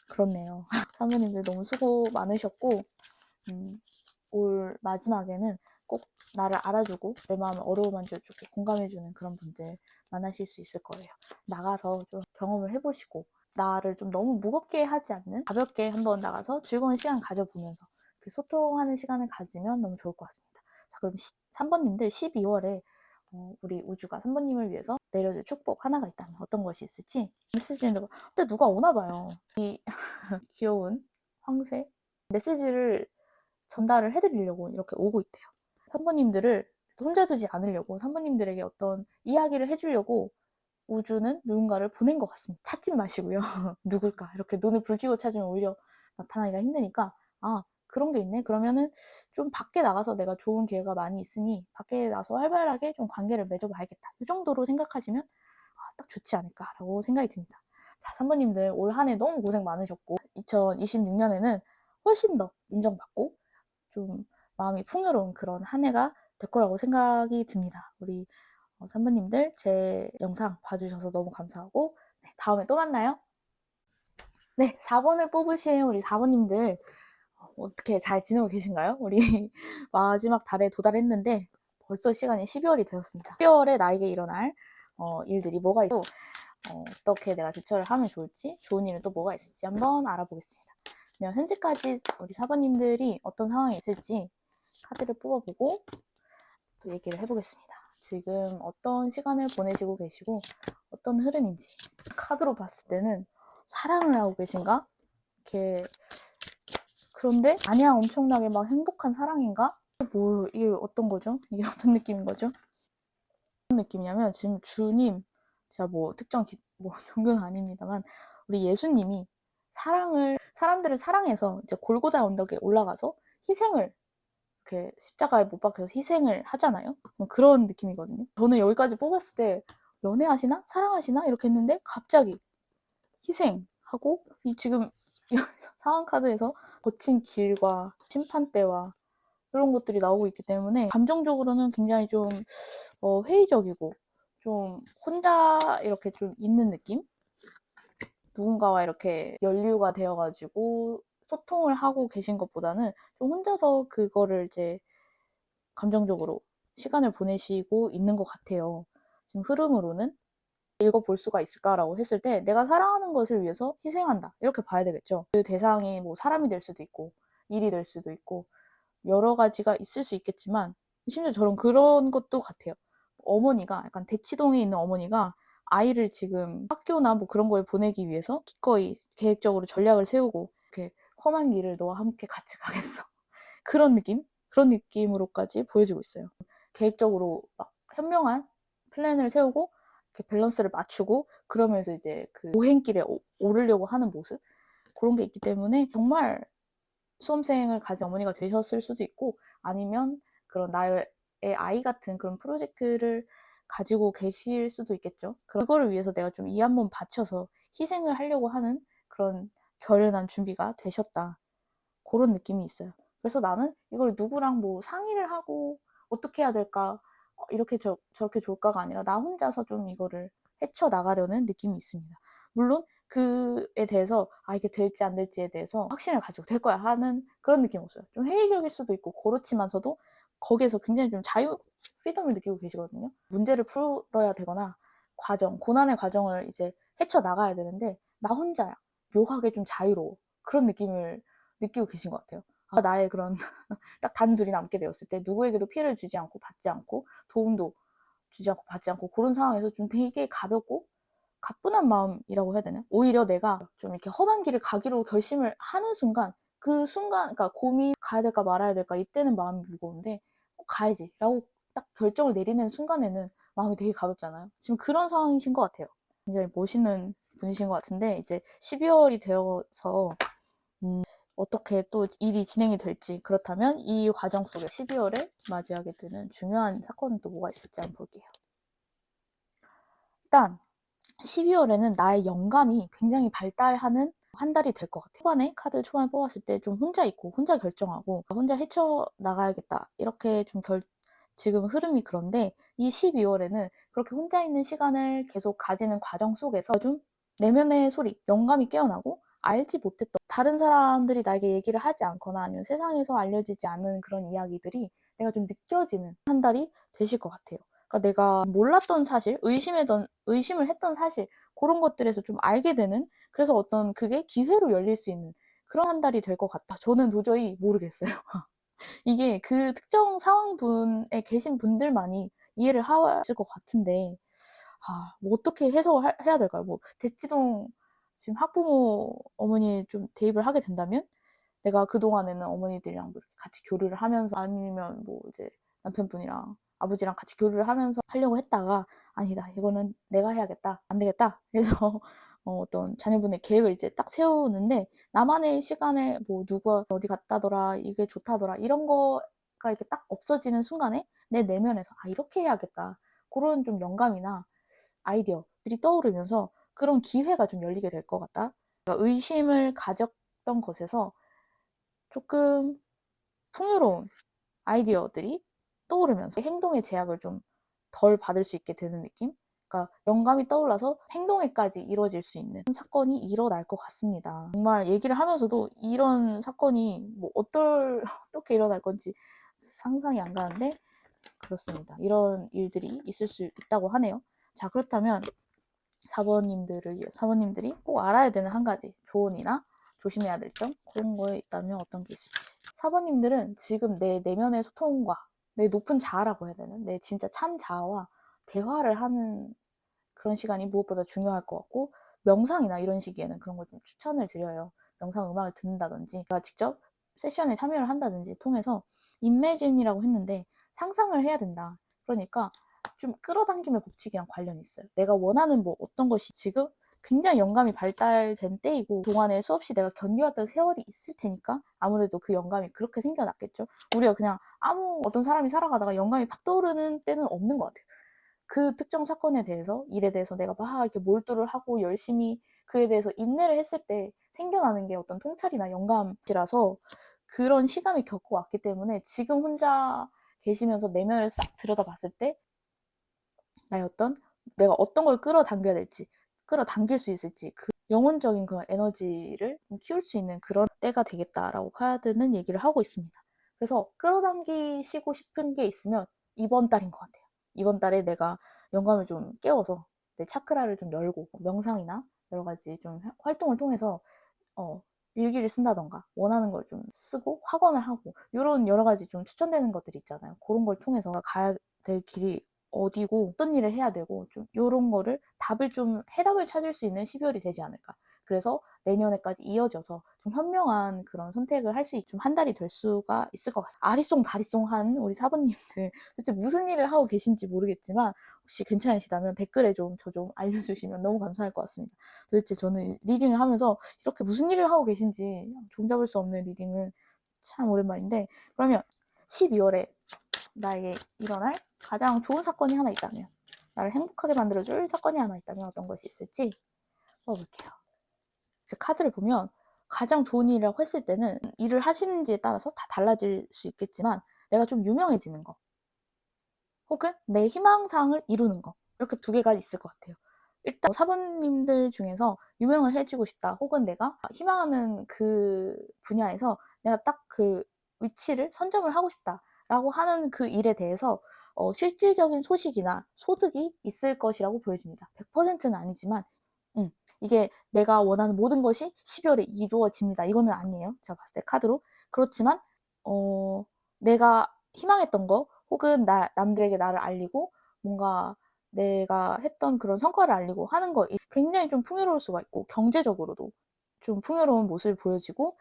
그렇네요. 사모님들 너무 수고 많으셨고, 올 마지막에는 꼭 나를 알아주고 내 마음을 어루만져주고 공감해주는 그런 분들 만나실 수 있을 거예요. 나가서 좀 경험을 해보시고 나를 좀 너무 무겁게 하지 않는, 가볍게 한번 나가서 즐거운 시간 가져보면서 소통하는 시간을 가지면 너무 좋을 것 같습니다. 자, 그럼 3번님들 12월에 우리 우주가 3번님을 위해서 내려줄 축복 하나가 있다면 어떤 것이 있을지 메시지를 근데 누가 오나 봐요. 이 귀여운 황새 메시지를 전달을 해드리려고 이렇게 오고 있대요. 산모님들을 혼자 두지 않으려고, 산모님들에게 어떤 이야기를 해주려고 우주는 누군가를 보낸 것 같습니다. 찾지 마시고요. 누굴까? 이렇게 눈을 붉히고 찾으면 오히려 나타나기가 힘드니까, 그런 게 있네? 그러면은 좀 밖에 나가서 내가 좋은 기회가 많이 있으니 밖에 나서 활발하게 좀 관계를 맺어봐야겠다. 이 정도로 생각하시면 딱 좋지 않을까라고 생각이 듭니다. 자, 3번님들 올 한 해 너무 고생 많으셨고 2026년에는 훨씬 더 인정받고 좀 마음이 풍요로운 그런 한 해가 될 거라고 생각이 듭니다. 우리 산부님들 제 영상 봐주셔서 너무 감사하고 네, 다음에 또 만나요. 네, 4번을 뽑으신 우리 4번님들 어떻게 잘 지내고 계신가요? 우리 마지막 달에 도달했는데 벌써 시간이 12월이 되었습니다. 12월에 나에게 일어날 일들이 뭐가 있고 어떻게 내가 대처를 하면 좋을지, 좋은 일은 또 뭐가 있을지 한번 알아보겠습니다. 그러면 현재까지 우리 4번님들이 어떤 상황이 있을지 카드를 뽑아보고 또 얘기를 해보겠습니다. 지금 어떤 시간을 보내시고 계시고 어떤 흐름인지 카드로 봤을 때는 사랑을 하고 계신가? 이렇게 그런데 아니야 엄청나게 막 행복한 사랑인가? 뭐 이게 어떤 거죠? 이게 어떤 느낌인 거죠? 어떤 느낌이냐면 지금 주님 제가 뭐 특정 뭐 종교는 아닙니다만 우리 예수님이 사람들을 사랑해서 이제 골고다 언덕에 올라가서 희생을 이렇게 십자가에 못 박혀서 희생을 하잖아요. 그런 느낌이거든요. 저는 여기까지 뽑았을 때 연애하시나 사랑하시나 이렇게 했는데 갑자기 희생하고 이 지금 상황 카드에서 거친 길과 심판대와 이런 것들이 나오고 있기 때문에 감정적으로는 굉장히 좀 회의적이고 좀 혼자 이렇게 좀 있는 느낌? 누군가와 이렇게 연류가 되어가지고 소통을 하고 계신 것보다는 좀 혼자서 그거를 이제 감정적으로 시간을 보내시고 있는 것 같아요. 지금 흐름으로는 읽어볼 수가 있을까라고 했을 때 내가 사랑하는 것을 위해서 희생한다 이렇게 봐야 되겠죠. 그 대상이 뭐 사람이 될 수도 있고 일이 될 수도 있고 여러 가지가 있을 수 있겠지만 심지어 저는 그런 것도 같아요. 어머니가 약간 대치동에 있는 어머니가 아이를 지금 학교나 뭐 그런 거에 보내기 위해서 기꺼이 계획적으로 전략을 세우고 이렇게 험한 길을 너와 함께 같이 가겠어. 그런 느낌? 그런 느낌으로까지 보여지고 있어요. 계획적으로 막 현명한 플랜을 세우고 이렇게 밸런스를 맞추고 그러면서 이제 그 오행길에 오르려고 하는 모습 그런 게 있기 때문에 정말 수험생을 가진 어머니가 되셨을 수도 있고 아니면 그런 나의 아이 같은 그런 프로젝트를 가지고 계실 수도 있겠죠. 그거를 위해서 내가 좀 이 한 번 바쳐서 희생을 하려고 하는 그런 결연한 준비가 되셨다. 그런 느낌이 있어요. 그래서 나는 이걸 누구랑 뭐 상의를 하고 어떻게 해야 될까 이렇게 저렇게 좋을까가 아니라 나 혼자서 좀 이거를 헤쳐나가려는 느낌이 있습니다. 물론 그에 대해서 이게 될지 안 될지에 대해서 확신을 가지고 될 거야 하는 그런 느낌이 없어요. 좀 회의적일 수도 있고 그렇지만서도 거기에서 굉장히 좀 프리덤을 느끼고 계시거든요. 문제를 풀어야 되거나 고난의 과정을 이제 헤쳐나가야 되는데 나 혼자야. 묘하게 좀 자유로워. 그런 느낌을 느끼고 계신 것 같아요. 나의 그런 딱 단둘이 남게 되었을 때 누구에게도 피해를 주지 않고 받지 않고 도움도 주지 않고 받지 않고 그런 상황에서 좀 되게 가볍고 가뿐한 마음이라고 해야 되나? 오히려 내가 좀 이렇게 험한 길을 가기로 결심을 하는 순간 그 순간 그러니까 고민 가야 될까 말아야 될까 이때는 마음이 무거운데 가야지 라고 딱 결정을 내리는 순간에는 마음이 되게 가볍잖아요. 지금 그런 상황이신 것 같아요. 굉장히 멋있는 분이신 것 같은데 이제 12월이 되어서 어떻게 또 일이 진행이 될지 그렇다면 이 과정 속에 12월에 맞이하게 되는 중요한 사건은 또 뭐가 있을지 한번 볼게요. 일단 12월에는 나의 영감이 굉장히 발달하는 한 달이 될 것 같아요. 카드 초반에 뽑았을 때 좀 혼자 있고 혼자 결정하고 혼자 헤쳐나가야겠다 이렇게 좀 지금 흐름이 그런데 이 12월에는 그렇게 혼자 있는 시간을 계속 가지는 과정 속에서 좀 내면의 소리, 영감이 깨어나고 알지 못했던 다른 사람들이 나에게 얘기를 하지 않거나 아니면 세상에서 알려지지 않은 그런 이야기들이 내가 좀 느껴지는 한 달이 되실 것 같아요. 그러니까 내가 몰랐던 사실, 의심을 했던 사실 그런 것들에서 좀 알게 되는 그래서 어떤 그게 기회로 열릴 수 있는 그런 한 달이 될 것 같다. 저는 도저히 모르겠어요. 이게 그 특정 상황분에 계신 분들만이 이해를 하실 것 같은데 뭐 어떻게 해석을 해야 될까요? 뭐 대치동 지금 학부모 어머니 좀 대입을 하게 된다면 내가 그동안에는 어머니들이랑 뭐 이렇게 같이 교류를 하면서 아니면 뭐 이제 남편분이랑 아버지랑 같이 교류를 하면서 하려고 했다가 아니다 이거는 내가 해야겠다 안 되겠다 해서 어떤 자녀분의 계획을 이제 딱 세우는데 나만의 시간에 뭐 누가 어디 갔다더라 이게 좋다더라 이런 거가 이렇게 딱 없어지는 순간에 내 내면에서 이렇게 해야겠다 그런 좀 영감이나 아이디어들이 떠오르면서 그런 기회가 좀 열리게 될 것 같다. 그러니까 의심을 가졌던 것에서 조금 풍요로운 아이디어들이 떠오르면서 행동의 제약을 좀 덜 받을 수 있게 되는 느낌? 그러니까 영감이 떠올라서 행동에까지 이루어질 수 있는 사건이 일어날 것 같습니다. 정말 얘기를 하면서도 이런 사건이 뭐 어떻게 일어날 건지 상상이 안 가는데 그렇습니다. 이런 일들이 있을 수 있다고 하네요. 자, 그렇다면 사모님들이 꼭 알아야 되는 한 가지 조언이나 조심해야 될 점 그런 거에 있다면 어떤 게 있을지. 사모님들은 지금 내 내면의 소통과 내 높은 자아라고 해야 되나? 내 진짜 참 자아와 대화를 하는 그런 시간이 무엇보다 중요할 것 같고, 명상이나 이런 시기에는 그런 걸 좀 추천을 드려요. 명상 음악을 듣는다든지 제가 직접 세션에 참여를 한다든지 통해서 임매진이라고 했는데 상상을 해야 된다. 그러니까 좀 끌어당김의 법칙이랑 관련이 있어요. 내가 원하는 뭐 어떤 것이 지금 굉장히 영감이 발달된 때이고 동안에 수없이 내가 견뎌왔던 세월이 있을 테니까 아무래도 그 영감이 그렇게 생겨났겠죠. 우리가 그냥 아무 어떤 사람이 살아가다가 영감이 팍 떠오르는 때는 없는 것 같아요. 그 특정 사건에 대해서, 일에 대해서 내가 막 이렇게 몰두를 하고 열심히 그에 대해서 인내를 했을 때 생겨나는 게 어떤 통찰이나 영감이라서 그런 시간을 겪어왔기 때문에 지금 혼자 계시면서 내면을 싹 들여다봤을 때 내가 어떤 걸 끌어당겨야 될지, 끌어당길 수 있을지, 그 영혼적인 그런 에너지를 키울 수 있는 그런 때가 되겠다라고 카드는 얘기를 하고 있습니다. 그래서 끌어당기시고 싶은 게 있으면 이번 달인 것 같아요. 이번 달에 내가 영감을 좀 깨워서 내 차크라를 좀 열고 명상이나 여러 가지 좀 활동을 통해서 일기를 쓴다던가 원하는 걸 좀 쓰고 확언을 하고 이런 여러 가지 좀 추천되는 것들이 있잖아요. 그런 걸 통해서 가야 될 길이 어디고 어떤 일을 해야 되고 좀 이런 거를 해답을 찾을 수 있는 12월이 되지 않을까. 그래서 내년에까지 이어져서 좀 현명한 그런 선택을 할 수 있, 좀한 달이 될 수가 있을 것 같습니다. 아리송다리송한 우리 사부님들 도대체 무슨 일을 하고 계신지 모르겠지만 혹시 괜찮으시다면 댓글에 저 좀 알려주시면 너무 감사할 것 같습니다. 도대체 저는 리딩을 하면서 이렇게 무슨 일을 하고 계신지 종잡을 수 없는 리딩은 참 오랜만인데, 그러면 12월에 나에게 일어날 가장 좋은 사건이 하나 있다면, 나를 행복하게 만들어줄 사건이 하나 있다면 어떤 것이 있을지 뽑아볼게요. 카드를 보면 가장 좋은 일이라고 했을 때는 일을 하시는지에 따라서 다 달라질 수 있겠지만 내가 좀 유명해지는 거 혹은 내 희망사항을 이루는 거, 이렇게 두 개가 있을 것 같아요. 일단 사부님들 중에서 유명을 해지고 싶다 혹은 내가 희망하는 그 분야에서 내가 딱 그 위치를 선점을 하고 싶다라고 하는 그 일에 대해서 실질적인 소식이나 소득이 있을 것이라고 보여집니다. 100%는 아니지만 이게 내가 원하는 모든 것이 12월에 이루어집니다. 이거는 아니에요. 제가 봤을 때 카드로. 그렇지만 내가 희망했던 거 혹은 남들에게 나를 알리고 뭔가 내가 했던 그런 성과를 알리고 하는 거 굉장히 좀 풍요로울 수가 있고 경제적으로도 좀 풍요로운 모습을 보여지고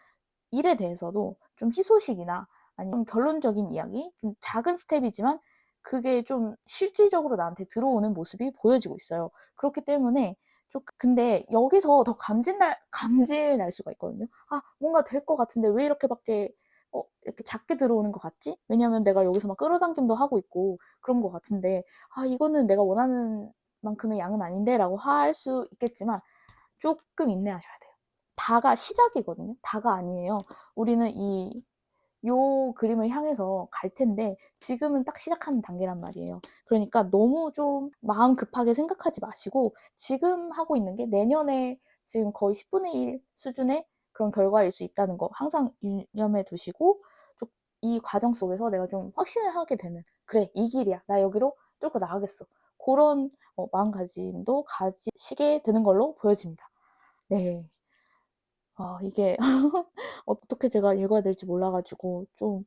일에 대해서도 좀 희소식이나 아니면 결론적인 이야기, 좀 작은 스텝이지만 그게 좀 실질적으로 나한테 들어오는 모습이 보여지고 있어요. 그렇기 때문에 근데 여기서 더 감질 날 수가 있거든요. 아, 뭔가 될 것 같은데 왜 이렇게밖에 이렇게 작게 들어오는 것 같지? 왜냐면 내가 여기서 막 끌어당김도 하고 있고 그런 것 같은데, 아, 이거는 내가 원하는 만큼의 양은 아닌데라고 할 수 있겠지만 조금 인내하셔야 돼요. 다가 시작이거든요. 다가 아니에요. 우리는 요 그림을 향해서 갈 텐데 지금은 딱 시작하는 단계란 말이에요. 그러니까 너무 좀 마음 급하게 생각하지 마시고 지금 하고 있는 게 내년에 지금 거의 10분의 1 수준의 그런 결과일 수 있다는 거 항상 유념해 두시고, 이 과정 속에서 내가 좀 확신을 하게 되는, 그래, 이 길이야. 나 여기로 뚫고 나가겠어. 그런 마음가짐도 가지시게 되는 걸로 보여집니다. 네. 이게 어떻게 제가 읽어야 될지 몰라가지고 좀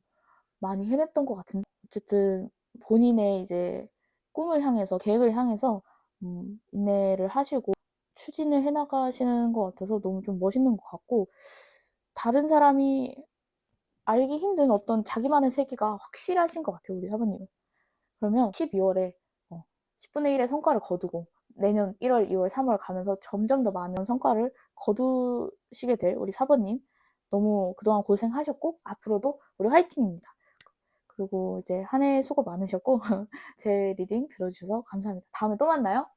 많이 헤맸던 것 같은데, 어쨌든 본인의 이제 꿈을 향해서, 계획을 향해서 인내를 하시고 추진을 해나가시는 것 같아서 너무 좀 멋있는 것 같고, 다른 사람이 알기 힘든 어떤 자기만의 세계가 확실하신 것 같아요, 우리 사부님은. 그러면 12월에 10분의 1의 성과를 거두고 내년 1월, 2월, 3월 가면서 점점 더 많은 성과를 거두시게 될 우리 사부님, 너무 그동안 고생하셨고 앞으로도 우리 화이팅입니다. 그리고 이제 한 해 수고 많으셨고 제 리딩 들어주셔서 감사합니다. 다음에 또 만나요.